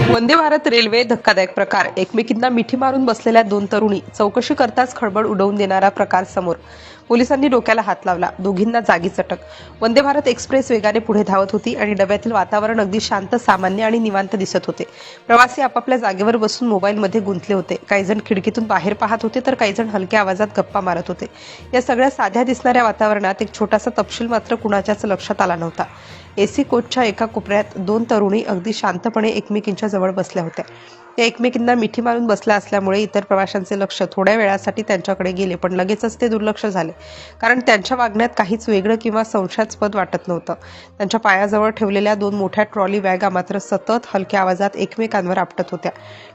Vande Bharat railway धक्कादायक प्रकार. एकमेकींना मिठी मारून बसलेल्या दोन तरुणी. चौकशी करताच खळबळ उडवून देणारा प्रकार समोर. पोलिसांनी डोक्याला हात लावला. दोघींना जागीच अटक. वंदे भारत एक्सप्रेस वेगाने पुढे धावत होती आणि डब्यातील वातावरण अगदी शांत, सामान्य आणि निवांत दिसत होते. प्रवासी आपापल्या जागेवर बसून मोबाईलमध्ये गुंतले होते. काही जण खिडकीतून बाहेर पाहत होते तर काही जण हलक्या आवाजात गप्पा मारत होते. या सगळ्या साध्या दिसणाऱ्या वातावरणात एक छोटासा तपशील मात्र कुणाच्याच लक्षात आला नव्हता. एसी कोचच्या एका कोपऱ्यात दोन तरुणी अगदी शांतपणे एकमेकींच्या जवळ बसल्या होत्या. त्या एकमेकींना मिठी मारून बसल्या असल्यामुळे इतर प्रवाशांचे लक्ष थोड्या वेळासाठी त्यांच्याकडे गेले, पण लगेचच ते दुर्लक्ष झाले, कारण त्यांच्या वागण्यात काहीच वेगळं किंवा संशयास्पद वाटत नव्हतं. त्यांच्या पायाजवळ ठेवलेल्या दोन मोठ्या ट्रॉली बॅगा मात्र सतत हलक्या आवाजात एकमेकांवर आपटत होत्या.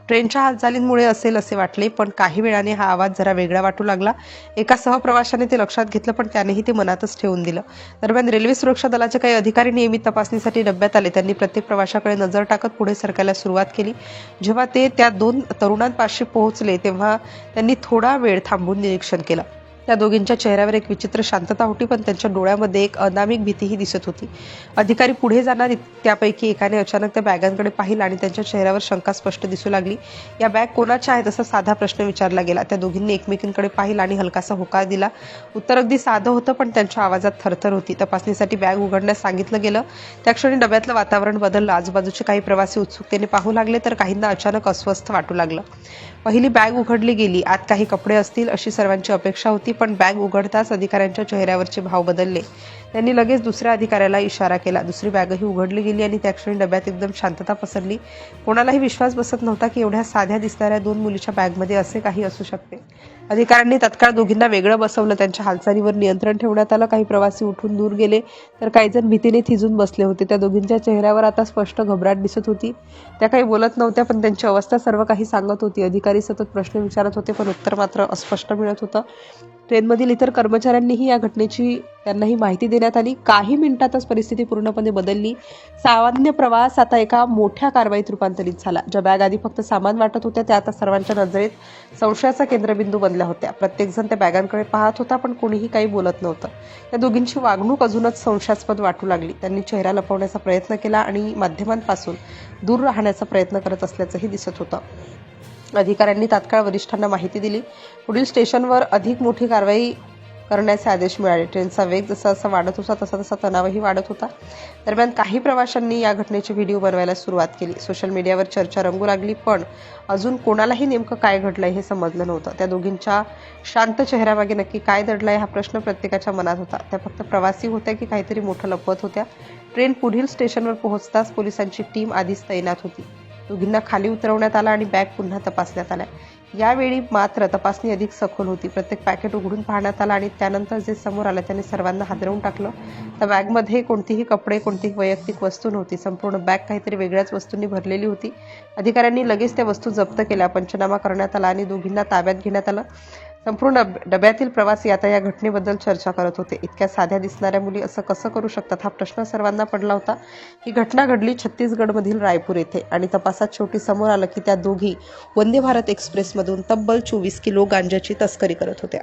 ट्रेनच्या हालचालींमुळे असेल असे वाटले, पण काही वेळाने हा आवाज जरा वेगळा वाटू लागला. एका सहप्रवाशाने ते लक्षात घेतलं, पण त्यानेही ते मनातच ठेवून दिलं. दरम्यान रेल्वे सुरक्षा दलाचे काही अधिकारी नियमित तपासणीसाठी डब्यात आले. त्यांनी प्रत्येक प्रवाशाकडे नजर टाकत पुढे सरकायला सुरुवात केली. जेव्हा ते त्या दोन तरुणांपाशी पोहोचले तेव्हा त्यांनी थोडा वेळ थांबून निरीक्षण केलं. त्या दोघींच्या चेहऱ्यावर एक विचित्र शांतता होती, पण त्यांच्या डोळ्यामध्ये एक अनामिक भीतीही दिसत होती. अधिकारी पुढे जाणार त्यापैकी एकाने अचानक त्या बॅगांकडे पाहिलं आणि त्यांच्या चेहऱ्यावर शंका स्पष्ट दिसू लागली. या बॅग कोणाच्या आहेत असा साधा प्रश्न विचारला गेला. त्या दोघींनी एकमेकींकडे पाहिलं आणि हलकासा होकार दिला. उत्तर अगदी साधं होतं, पण त्यांच्या आवाजात थरथर होती. तपासणीसाठी बॅग उघडण्यास सांगितलं गेलं. त्या क्षणी डब्यातलं वातावरण बदललं. आजूबाजूचे काही प्रवासी उत्सुकतेने पाहू लागले तर काहींना अचानक अस्वस्थ वाटू लागलं. पहिली बॅग उघडली गेली. आत काही कपडे असतील अशी सर्वांची अपेक्षा होती, पण बॅग उघडताच अधिकाऱ्यांच्या चेहऱ्यावरचे भाव बदलले. त्यांनी लगेच दुसऱ्या अधिकाऱ्याला इशारा केला. दुसरी बॅगही उघडली गेली आणि त्या क्षणी डब्यात एकदम शांतता पसरली. कोणालाही विश्वास बसत नव्हता की एवढ्या साध्या दिसणाऱ्या दोन मुलीच्या बॅगमध्ये असे काही असू शकते. अधिकाऱ्यांनी तत्काळ दोघींना वेगळं बसवलं. त्यांच्या हालचालीवर नियंत्रण ठेवण्यात आलं. काही प्रवासी उठून दूर गेले तर काही जण भीतीने थिजून बसले होते. त्या दोघींच्या चेहऱ्यावर आता स्पष्ट घबराट दिसत होती. त्या काही बोलत नव्हत्या, पण त्यांची अवस्था सर्व काही सांगत होती. अधिकारी सतत प्रश्न विचारत होते, पण उत्तर मात्र अस्पष्ट मिळत होतं. ट्रेनमधील इतर कर्मचाऱ्यांनीही या घटनेची त्यांनाही माहिती देण्यात आली. काही मिनिटातच परिस्थिती पूर्णपणे बदलली. सामान्य प्रवास आता एका मोठ्या कारवाईत रूपांतरित झाला. ज्या बॅग आधी फक्त सामान वाटत होत्या त्या आता सर्वांच्या नजरेत संशयाचा केंद्रबिंदू बनल्या होत्या. प्रत्येकजण त्या बॅगांकडे पाहत होता, पण कोणीही काही बोलत नव्हतं. त्या दोघींची वागणूक अजूनच संशयास्पद वाटू लागली. त्यांनी चेहरा लपवण्याचा प्रयत्न केला आणि माध्यमांपासून दूर राहण्याचा प्रयत्न करत असल्याचंही दिसत होतं. अधिकाऱ्यांनी तात्काळ वरिष्ठांना माहिती दिली. पुढील स्टेशनवर अधिक मोठी कारवाई करण्याचे आदेश मिळाले. ट्रेनचा वेग जसा वाढत होता तसा तणावही वाढत होता. दरम्यान काही प्रवाशांनी या घटनेचे व्हिडिओ बनवायला सुरुवात केली. सोशल मीडियावर चर्चा रंगू लागली, पण अजून कोणालाही नेमकं काय घडलंय हे समजलं नव्हतं. त्या दोघींच्या शांत चेहऱ्यामागे नक्की काय दडलंय हा प्रश्न प्रत्येकाच्या मनात होता. त्या फक्त प्रवासी होत्या की काहीतरी मोठं लपवत होत्या? ट्रेन पुढील स्टेशनवर पोहोचताच पोलिसांची टीम आधीच तैनात होती. दोघींना खाली उतरवण्यात आलं आणि बॅग पुन्हा तपासण्यात आल्या. यावेळी मात्र तपासणी अधिक सखोल होती. प्रत्येक पॅकेट उघडून पाहण्यात आलं आणि त्यानंतर जे समोर आलं त्याने सर्वांना हादरवून टाकलं. त्या बॅगमध्ये कोणतीही कपडे, कोणतीही वैयक्तिक वस्तू नव्हती. संपूर्ण बॅग काहीतरी वेगळ्याच वस्तूंनी भरलेली होती. अधिकाऱ्यांनी लगेच त्या वस्तू जप्त केल्या. पंचनामा करण्यात आला आणि दोघींना ताब्यात घेण्यात आलं. संपूर्ण डब्यातील प्रवासी आता या घटनेबद्दल चर्चा करत होते. इतक्या साध्या दिसणाऱ्या मुली असं कसं करू शकतात हा प्रश्न सर्वांना पडला होता. ही घटना घडली छत्तीसगडमधील रायपूर येथे आणि तपासात शेवटी समोर आलं की त्या दोघी वंदे भारत एक्सप्रेसमधून तब्बल 24 किलो गांजाची तस्करी करत होत्या.